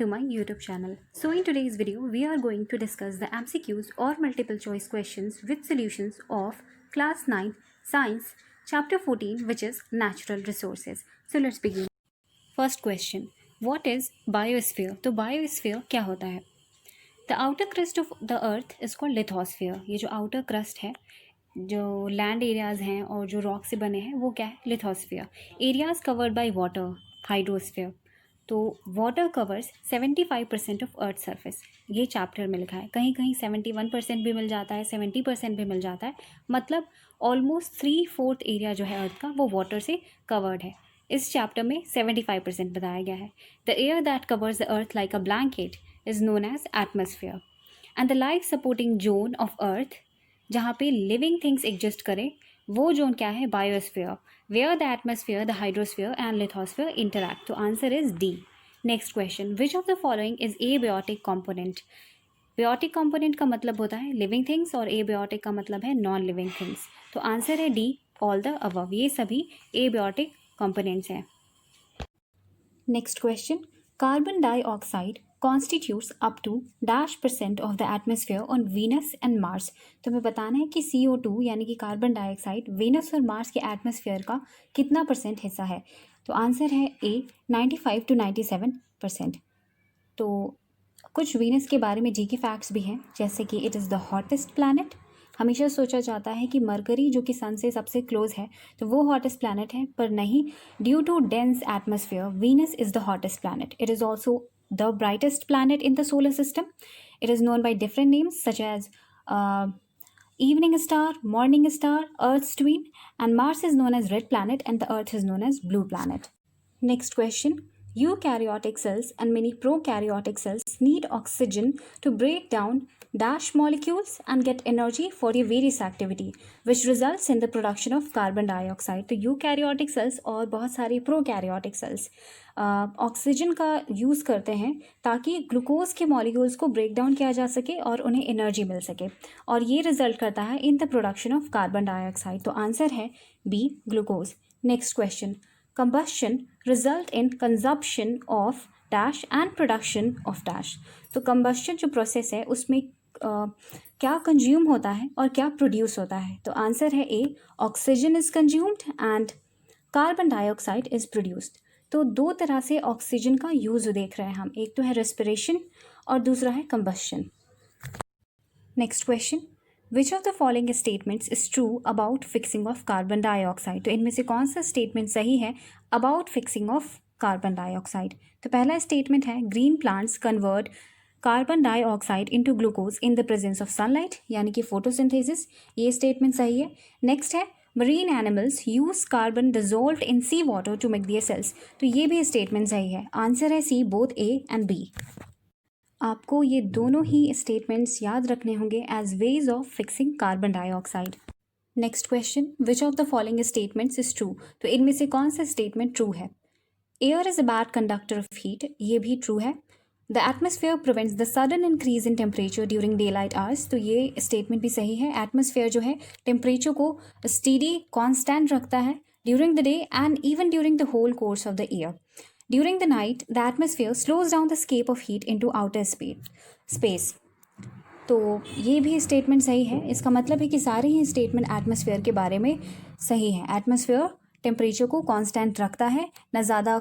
to my YouTube channel. So in today's video, we are going to discuss the MCQs or multiple choice questions with solutions of class 9 science chapter 14, which is natural resources. So let's begin. First question, what is biosphere? तो biosphere क्या होता है? The outer crust of the earth is called lithosphere. ये जो outer crust है, जो land areas हैं और जो रॉक से बने हैं, वो क्या है? Lithosphere. Areas covered by water, hydrosphere. तो water covers 75% of earth surface. ये चैप्टर में लिखा है. कहीं कहीं 71% भी मिल जाता है, 70% भी मिल जाता है. मतलब ऑलमोस्ट 3/4 एरिया जो है अर्थ का वो वाटर से कवर्ड है. इस चैप्टर में 75% बताया गया है. The air that covers the earth like a blanket is known as atmosphere. And the life supporting zone of earth, जहाँ पे लिविंग थिंग्स एग्जिस्ट करें, वो जोन क्या है? Biosphere. Where the atmosphere, the hydrosphere and lithosphere interact. तो answer is D. Next question, which of the following is abiotic component? Biotic component का मतलब होता है लिविंग थिंग्स और एबियोटिक का मतलब है नॉन लिविंग थिंग्स. तो आंसर है डी, ऑल द अबव. ये सभी एबियोटिक कॉम्पोनेंट्स हैं. Next question, carbon dioxide constitutes up to -% of the atmosphere on Venus and Mars. तो हमें बताना है कि CO2 यानी कि कार्बन डाइऑक्साइड वेनस और मार्स के एटमॉस्फेयर का कितना % हिस्सा है. तो आंसर है ए, 95 to 97%. तो कुछ वीनस के बारे में जी के फैक्ट्स भी हैं, जैसे कि it is the hottest planet. हमेशा सोचा जाता है कि मरकरी जो कि सन से सबसे क्लोज है तो वो हॉटेस्ट प्लैनेट है, पर नहीं. Due to dense atmosphere Venus is the hottest planet. It is also the brightest planet in the solar system. It is known by different names such as evening star, morning star, Earth's twin, and Mars is known as red planet and the Earth is known as blue planet. Next question, eukaryotic cells and many prokaryotic cells need oxygen to break down dash molecules and get energy for their various activity which results in the production of carbon dioxide. तो eukaryotic cells और बहुत सारे prokaryotic cells oxygen का use करते हैं ताकि glucose के molecules को ब्रेक डाउन किया जा सके और उन्हें एनर्जी मिल सके, और ये रिजल्ट करता है in the production of carbon dioxide. तो आंसर है B, glucose. Next question, combustion result in consumption of dash and production of dash. तो combustion जो प्रोसेस है उसमें क्या कंज्यूम होता है और क्या प्रोड्यूस होता है. तो आंसर है A, oxygen is consumed and carbon dioxide is produced. तो दो तरह से ऑक्सीजन का यूज़ देख रहे हैं हम, एक तो है रेस्पिरेशन और दूसरा है combustion. Next question, which of the following statements is true about fixing of carbon dioxide. तो इनमें से कौन सा स्टेटमेंट सही है about fixing of carbon dioxide. तो पहला स्टेटमेंट है green plants convert carbon dioxide into glucose in the presence of sunlight, यानी कि फोटोसिंथेसिस. ये स्टेटमेंट सही है. नेक्स्ट है marine animals use carbon dissolved in sea water to make their cells. तो ये भी स्टेटमेंट सही है. आंसर है C, both A and B. आपको ये दोनों ही स्टेटमेंट्स याद रखने होंगे as ways of fixing carbon dioxide. Next question, which of the following statements is true. तो इनमें से कौन सा स्टेटमेंट ट्रू है. Air is a bad conductor of heat, ये भी ट्रू है. The atmosphere prevents the sudden increase in temperature during daylight hours. तो ये स्टेटमेंट भी सही है. एटमोसफियर जो है टेम्परेचर को स्टीडी कॉन्स्टेंट रखता है during the day and even during the whole course of the year. During the night, the atmosphere slows down the escape of heat into outer space. तो ये भी स्टेटमेंट सही है. इसका मतलब है कि सारे ही स्टेटमेंट एटमॉस्फेयर के बारे में सही हैं. एटमॉस्फेयर टेम्परेचर को कांस्टेंट रखता है, ना ज़्यादा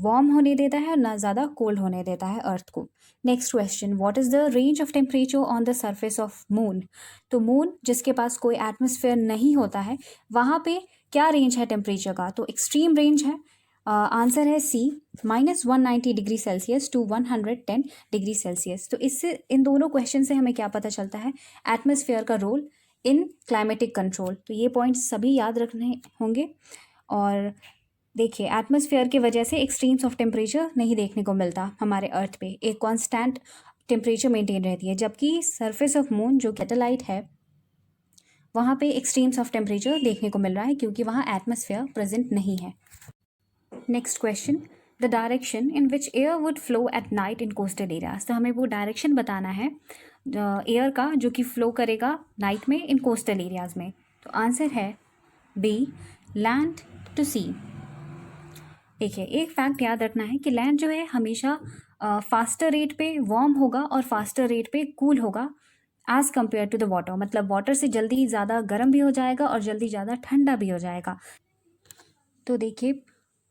वार्म होने देता है और ना ज़्यादा कोल्ड होने देता है अर्थ को. Next question, what is the range of temperature on the surface of moon. तो मून जिसके पास कोई एटमॉस्फेयर नहीं होता है वहाँ पे क्या रेंज है टेम्परेचर का. तो एक्सट्रीम रेंज है. आंसर है C, -190 degree Celsius to 110 degree Celsius. तो इससे इन दोनों क्वेश्चन से हमें क्या पता चलता है, एटमॉस्फेयर का रोल इन क्लाइमेटिक कंट्रोल. तो ये पॉइंट्स सभी याद रखने होंगे. और देखिए, एटमॉस्फेयर की वजह से एक्सट्रीम्स ऑफ टेम्परेचर नहीं देखने को मिलता हमारे अर्थ पे, एक कांस्टेंट टेम्परेचर मेंटेन रहती है, जबकि सरफेस ऑफ मून जो सैटेलाइट है वहाँ पे एक्सट्रीम्स ऑफ टेम्परेचर देखने को मिल रहा है क्योंकि वहाँ एटमॉस्फेयर प्रेजेंट नहीं है. Next question, the direction in which air would flow at night in coastal areas. तो हमें वो डायरेक्शन बताना है एयर का जो कि फ्लो करेगा नाइट में इन कोस्टल एरियाज में. तो आंसर है बी, लैंड टू सी. देखिए, एक फैक्ट याद रखना है कि लैंड जो है हमेशा फास्टर रेट पे वार्म होगा और फास्टर रेट पे कूल होगा as compare to the water, मतलब वाटर से जल्दी ज़्यादा गर्म भी हो जाएगा और जल्दी ज़्यादा ठंडा भी हो जाएगा। तो देखिए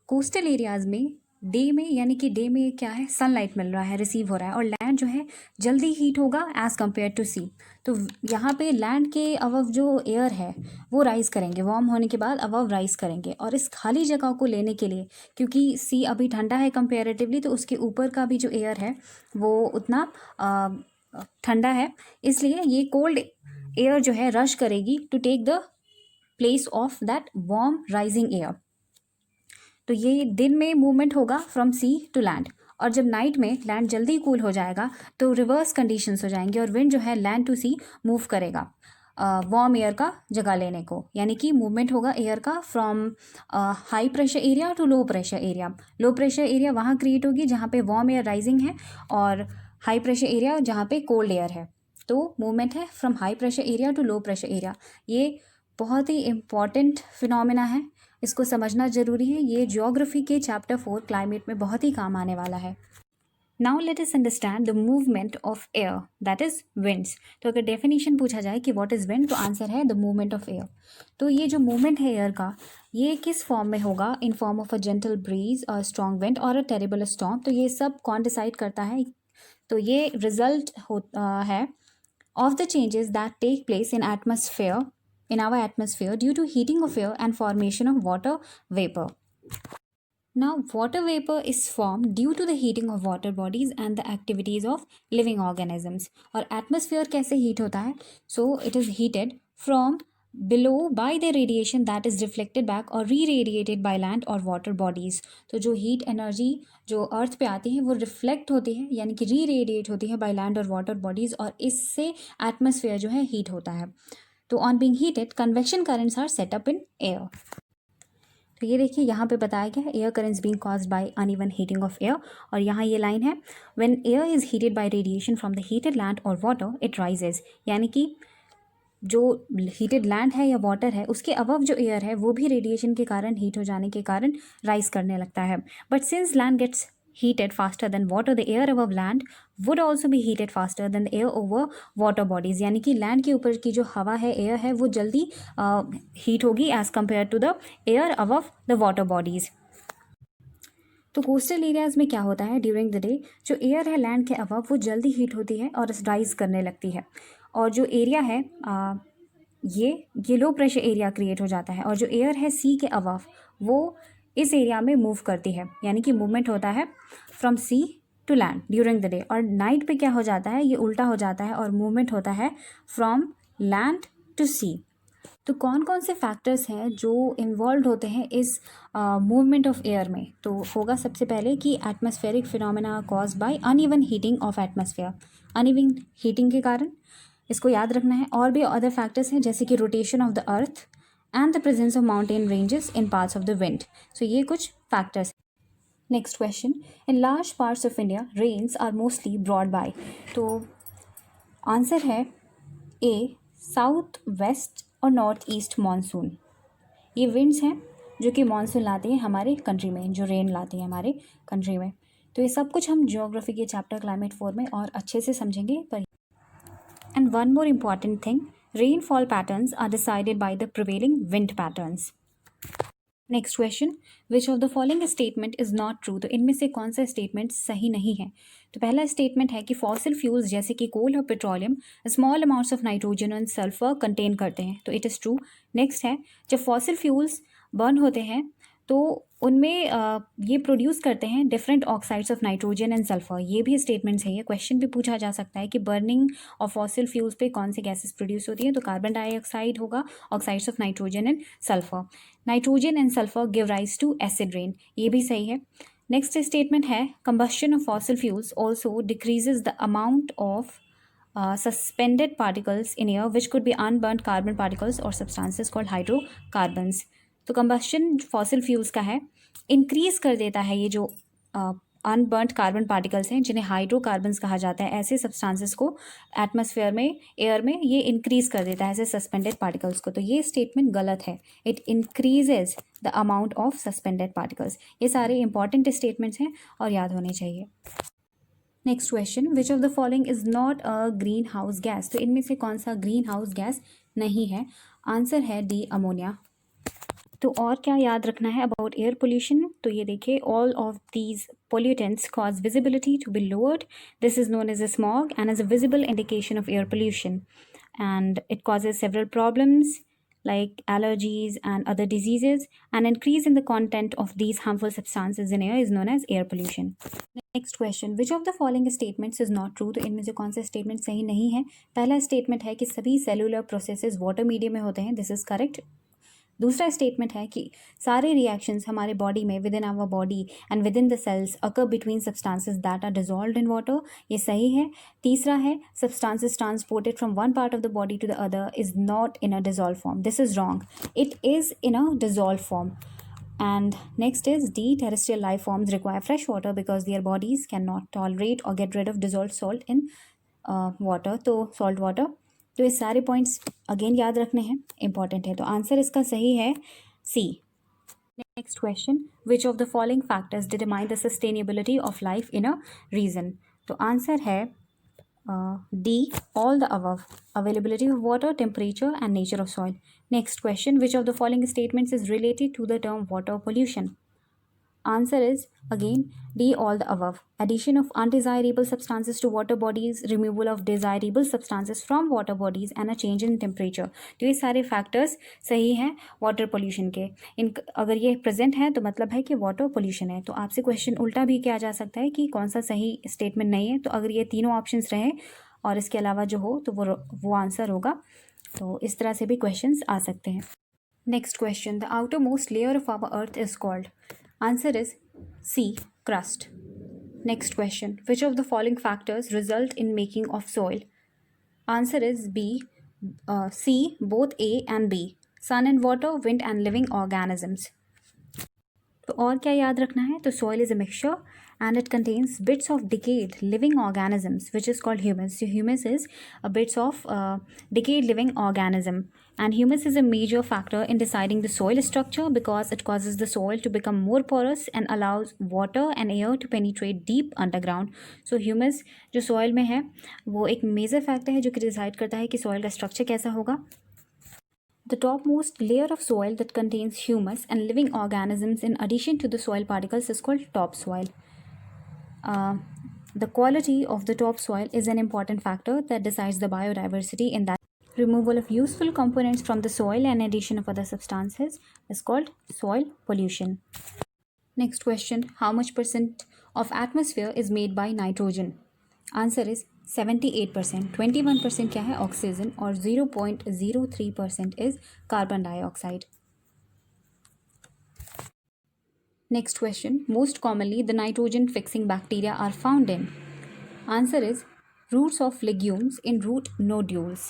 कोस्टल एरियाज़ में डे में, यानी कि डे में क्या है, सनलाइट मिल रहा है, रिसीव हो रहा है, और लैंड जो है जल्दी हीट होगा एज़ कम्पेयर टू सी। तो यहाँ पे लैंड के अबव जो एयर है वो राइज़ करेंगे, वार्म होने के बाद अबव राइज़ करेंगे, और इस खाली जगह को लेने के लिए, क्योंकि सी अभी ठंडा है कंपेरेटिवली, तो उसके ऊपर का भी जो एयर है वो उतना ठंडा है, इसलिए ये कोल्ड एयर जो है रश करेगी to take the place of that warm rising air. तो ये दिन में मूवमेंट होगा फ्रॉम सी टू लैंड, और जब नाइट में लैंड जल्दी कूल हो जाएगा तो रिवर्स कंडीशंस हो जाएंगे और विंड जो है लैंड टू सी मूव करेगा वार्म एयर का जगह लेने को, यानी कि मूवमेंट होगा एयर का from high pressure area to low pressure area. Low pressure area वहाँ क्रिएट होगी जहाँ पे वार्म एयर राइजिंग है, और हाई प्रेशर एरिया जहाँ पे कोल्ड एयर है। तो मूवमेंट है from high pressure area to low pressure area. ये बहुत ही इम्पॉर्टेंट फिनोमिना है, इसको समझना ज़रूरी है। ये ज्योग्राफी के चैप्टर 4 क्लाइमेट में बहुत ही काम आने वाला है। Now let us understand the movement of air, that is winds. तो अगर डेफिनेशन पूछा जाए कि व्हाट इज़ विंड, तो आंसर है द मूवमेंट ऑफ एयर। तो ये जो मूवमेंट है एयर का, ये किस फॉर्म में होगा, in form of a gentle breeze, a strong wind और अ टेरेबल स्टॉर्म। तो ये सब कौन डिसाइड करता है, तो ये रिजल्ट है of the changes that take place in our atmosphere due to heating of air and formation of water vapor. Now water vapor is formed due to the heating of water bodies and the activities of living organisms. और atmosphere कैसे heat होता है, so it is heated from below by the radiation that is reflected back or re-radiated by land or water bodies. तो जो heat energy जो अर्थ पे आती है वो रिफ्लेक्ट होती है, यानी कि री रेडिएट होती है बाय लैंड और वाटर बॉडीज, और इससे एटमॉस्फेयर जो है हीट होता है। तो on being heated convection currents are set up in air. तो ये देखिए यहाँ पे बताया गया है air currents being caused by uneven heating of air, और यहाँ ये लाइन है when air is heated by radiation from the heated land और वाटर इट राइजेज, यानी कि जो हीटेड लैंड है या वाटर है उसके अबव जो एयर है वो भी रेडिएशन के कारण हीट हो जाने के कारण राइज करने लगता है। But since land gets heated faster than water, the air above land would also be heated faster than the air over water bodies, यानी कि लैंड के ऊपर की जो हवा है, एयर है, वो जल्दी हीट होगी as compare to the air above the water bodies. तो कोस्टल एरियाज़ में क्या होता है, ड्यूरिंग द डे जो एयर है लैंड के अबव वो जल्दी हीट होती है और राइज करने लगती है, और जो एरिया है ये लो प्रेशर एरिया क्रिएट हो जाता है, और जो एयर है सी के अबव वो इस एरिया में मूव करती है, यानी कि मूवमेंट होता है from sea to land during the day. और नाइट पे क्या हो जाता है, ये उल्टा हो जाता है और मूवमेंट होता है फ्रॉम लैंड टू सी। तो कौन कौन से फैक्टर्स हैं जो इन्वॉल्व होते हैं इस मूवमेंट ऑफ एयर में, तो होगा सबसे पहले कि atmospheric phenomena cause by uneven heating of atmosphere, uneven heating के कारण, इसको याद रखना है। और भी अदर फैक्टर्स हैं जैसे कि rotation of the earth and the presence of mountain ranges in parts of the wind. So ये कुछ factors. Next question. In large parts of India, rains are mostly brought by. तो answer है A, south west और north east monsoon. ये winds हैं जो कि monsoon लाते हैं हमारे कंट्री में, जो रेन लाते हैं हमारे कंट्री में। तो ये सब कुछ हम ज्योग्राफी के चैप्टर क्लाइमेट 4 में और अच्छे से समझेंगे। पर and one more important thing, rainfall patterns are decided by the prevailing wind patterns. Next question, which of the following statement is not true. तो इनमें से कौन सा स्टेटमेंट सही नहीं है। तो पहला स्टेटमेंट है कि फॉसिल फ्यूल्स जैसे कि कोल और petroleum small amounts of nitrogen and sulphur contain करते हैं, तो इट इज़ ट्रू। नेक्स्ट है, जब फॉसिल फ्यूल्स बर्न होते हैं तो उनमें ये प्रोड्यूस करते हैं different oxides of nitrogen and sulphur, ये भी स्टेटमेंट्स है। ये क्वेश्चन भी पूछा जा सकता है कि बर्निंग ऑफ फॉसिल फ्यूल्स पे कौन से गैसेस प्रोड्यूस होती हैं, तो कार्बन डाइऑक्साइड होगा, oxides of nitrogen and sulphur. Nitrogen and sulphur give rise to acid rain, ये भी सही है। नेक्स्ट स्टेटमेंट है, combustion of fossil fuels also decreases the amount of suspended particles in air which could be unburnt carbon particles or substances called hydrocarbons. तो combustion fossil fuels का है, increase कर देता है ये जो अनबर्न्ड कार्बन पार्टिकल्स हैं जिन्हें हाइड्रोकार्बन्स कहा जाता है, ऐसे सब्सटेंसेस को एटमॉस्फेयर में, एयर में ये इंक्रीज कर देता है ऐसे सस्पेंडेड पार्टिकल्स को। तो ये स्टेटमेंट गलत है, it increases the amount of suspended particles. ये सारे इंपॉर्टेंट स्टेटमेंट्स हैं और याद होने चाहिए। Next question, which of the following is not a green house gas? तो इनमें से कौन सा ग्रीन हाउस गैस नहीं है? आंसर है डी, अमोनिया। तो और क्या याद रखना है अबाउट एयर पोल्यूशन? तो ये देखिए, all of these pollutants cause visibility to be lowered. This is known as a smog and is a visible indication of air pollution. And it causes several problems like allergies and other diseases. An increase in the content of these harmful substances in air is known as air pollution. Next question, which of the following statements is not true? तो इनमें से कौन सा statement सही नहीं है? पहला statement है कि सभी सेलुलर प्रोसेसेस वाटर मीडियम में होते हैं, दिस इज करेक्ट। दूसरा स्टेटमेंट है कि सारे रिएक्शंस हमारे बॉडी में, within our body and within the cells, occur between substances that are dissolved in water, ये सही है। तीसरा है substances transported from one part of the body to the other is not in a dissolve form, this is wrong, it is in a dissolve form. And next is D, terrestrial life forms require fresh water because their bodies cannot tolerate or get rid of dissolved salt in water, तो salt water। तो ये सारे points again याद रखने हैं, important है। तो answer इसका सही है C. Next question, which of the following factors determine the sustainability of life in a region? तो आंसर है D, all the above. Availability of water, temperature and nature of soil. Next question, which of the following statements is related to the term water pollution? Answer is again D, all the above. Addition of undesirable substances to water bodies, removal of desirable substances from water bodies and a change in temperature. तो ये सारे factors सही हैं water pollution के। इन अगर ये present है तो मतलब है कि वाटर पोल्यूशन है। तो आपसे क्वेश्चन उल्टा भी किया जा सकता है कि कौन सा सही स्टेटमेंट नहीं है। तो अगर ये तीनों ऑप्शंस रहे और इसके अलावा जो हो तो वो आंसर होगा। तो इस तरह से भी क्वेश्चंस आ सकते हैं। Next question, the outermost layer of our earth is called? Answer is C, crust. Next question, which of the following factors result in making of soil? Answer is B, C, both A and B. Sun and water, wind and living organisms. तो और क्या याद रखना है? तो soil is a mixture and it contains bits of decayed living organisms which is called humus. So humus is a bits of decayed living organism, and humus is a major factor in deciding the soil structure because it causes the soil to become more porous and allows water and air to penetrate deep underground. So humus जो soil में है वो एक major factor है जो कि decide करता है कि soil का structure कैसा होगा। The topmost layer of soil that contains humus and living organisms in addition to the soil particles is called topsoil. The quality of the topsoil is an important factor that decides the biodiversity in that. Removal of useful components from the soil and addition of other substances is called soil pollution. Next question, how much percent of atmosphere is made by nitrogen? Answer is 78%. 21% क्या है? Oxygen, और 0.03% is carbon dioxide. Next question, most commonly the nitrogen fixing bacteria are found in? Answer is roots of legumes in root nodules.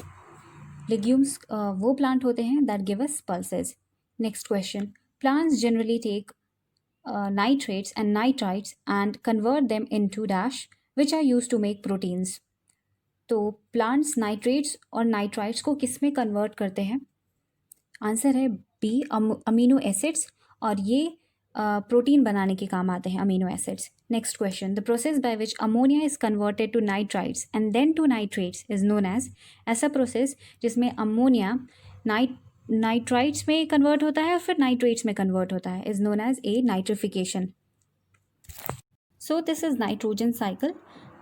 Legumes वो plant होते हैं that give us pulses. Next question, plants generally take nitrates and nitrites and convert them into dash which are used to make proteins. तो plants nitrates और nitrites को किस में convert करते हैं? आंसर है बी, अमीनो एसिड्स, और ये प्रोटीन बनाने के काम आते हैं amino acids. Next question, the process by which ammonia is converted to nitrites and then to nitrates is known as? ऐसा प्रोसेस जिसमें अमोनिया नाइट्राइट्स में कन्वर्ट होता है और फिर नाइट्रेट्स में कन्वर्ट होता है is known as A nitrification. So this is nitrogen cycle.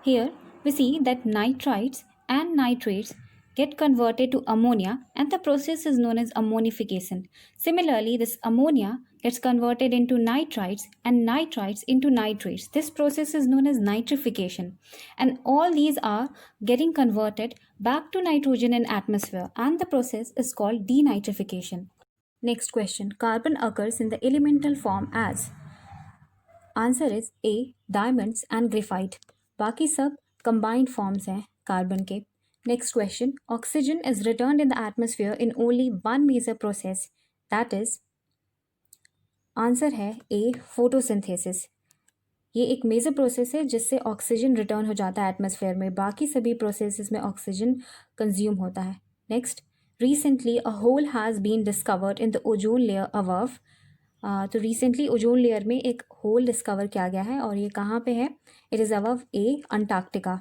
Here we see that nitrites and nitrates get converted to ammonia and the process is known as ammonification. Similarly, this ammonia gets converted into nitrites and nitrites into nitrates. This process is known as nitrification. And all these are getting converted back to nitrogen in atmosphere and the process is called denitrification. Next question, carbon occurs in the elemental form as? Answer is A, diamonds and graphite. बाकी सब combined forms हैं carbon के। Next question, oxygen is returned in the atmosphere in only one major process, that is? Answer है A, photosynthesis. ये एक major process है जिससे oxygen return हो जाता है एटमोसफियर में, बाकी सभी प्रोसेसेस में ऑक्सीजन कंज्यूम होता है। Next, recently a hole has been discovered in the ozone layer above तो रिसेंटली ओजोन लेयर में एक होल डिस्कवर किया गया है और ये कहाँ पे है? It is above A Antarctica.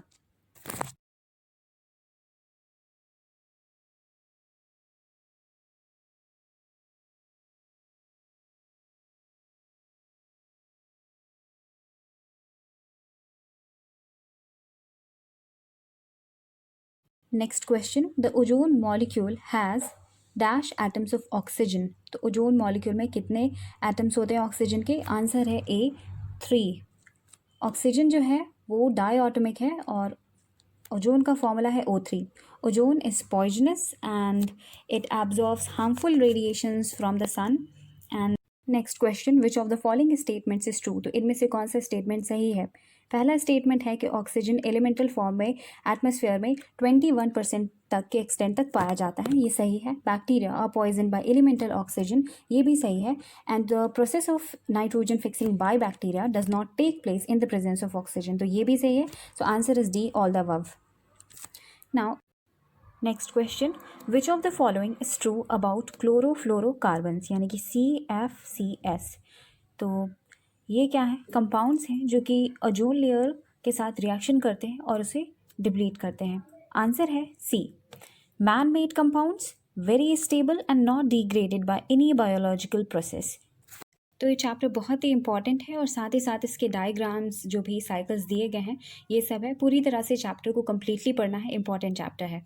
Next question, the ozone molecule has dash atoms of oxygen. तो ओजोन मॉलिक्यूल में कितने एटम्स होते हैं ऑक्सीजन के? आंसर है ए 3। ऑक्सीजन जो है वो डाईएटॉमिक है और ओजोन का फॉर्मूला है O3। Ozone is poisonous and it absorbs harmful radiations from the sun. And next question, which of the following statements is true. तो इनमें से कौन सा स्टेटमेंट सही है? पहला स्टेटमेंट है कि ऑक्सीजन एलिमेंटल फॉर्म में एटमॉस्फेयर में 21% तक के एक्सटेंट तक पाया जाता है, ये सही है। Bacteria are poison by elemental oxygen, ये भी सही है। And the process of nitrogen fixing by bacteria does not take place in the presence of oxygen, तो ये भी सही है। So answer is D, all the above. Now next question, which of the following is true about chlorofluorocarbons, यानी कि CFCs। तो ये क्या है? कंपाउंड्स हैं जो कि ओजोन लेयर के साथ रिएक्शन करते हैं और उसे डिप्लीट करते हैं। आंसर है C, man made compounds, very stable and not degraded by any biological process. तो ये चैप्टर बहुत ही इंपॉर्टेंट है और साथ ही साथ इसके डायग्राम्स जो भी साइकिल्स दिए गए हैं ये सब है। पूरी तरह से चैप्टर को कम्प्लीटली पढ़ना है, इंपॉर्टेंट चैप्टर है।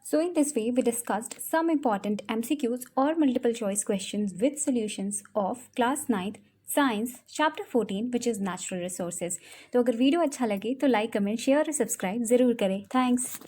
So in this way, we discussed some important MCQs or multiple choice questions with solutions of class 9th science chapter 14 which is natural resources. तो अगर वीडियो अच्छा लगे तो लाइक, कमेंट, शेयर और subscribe ज़रूर करें। Thanks.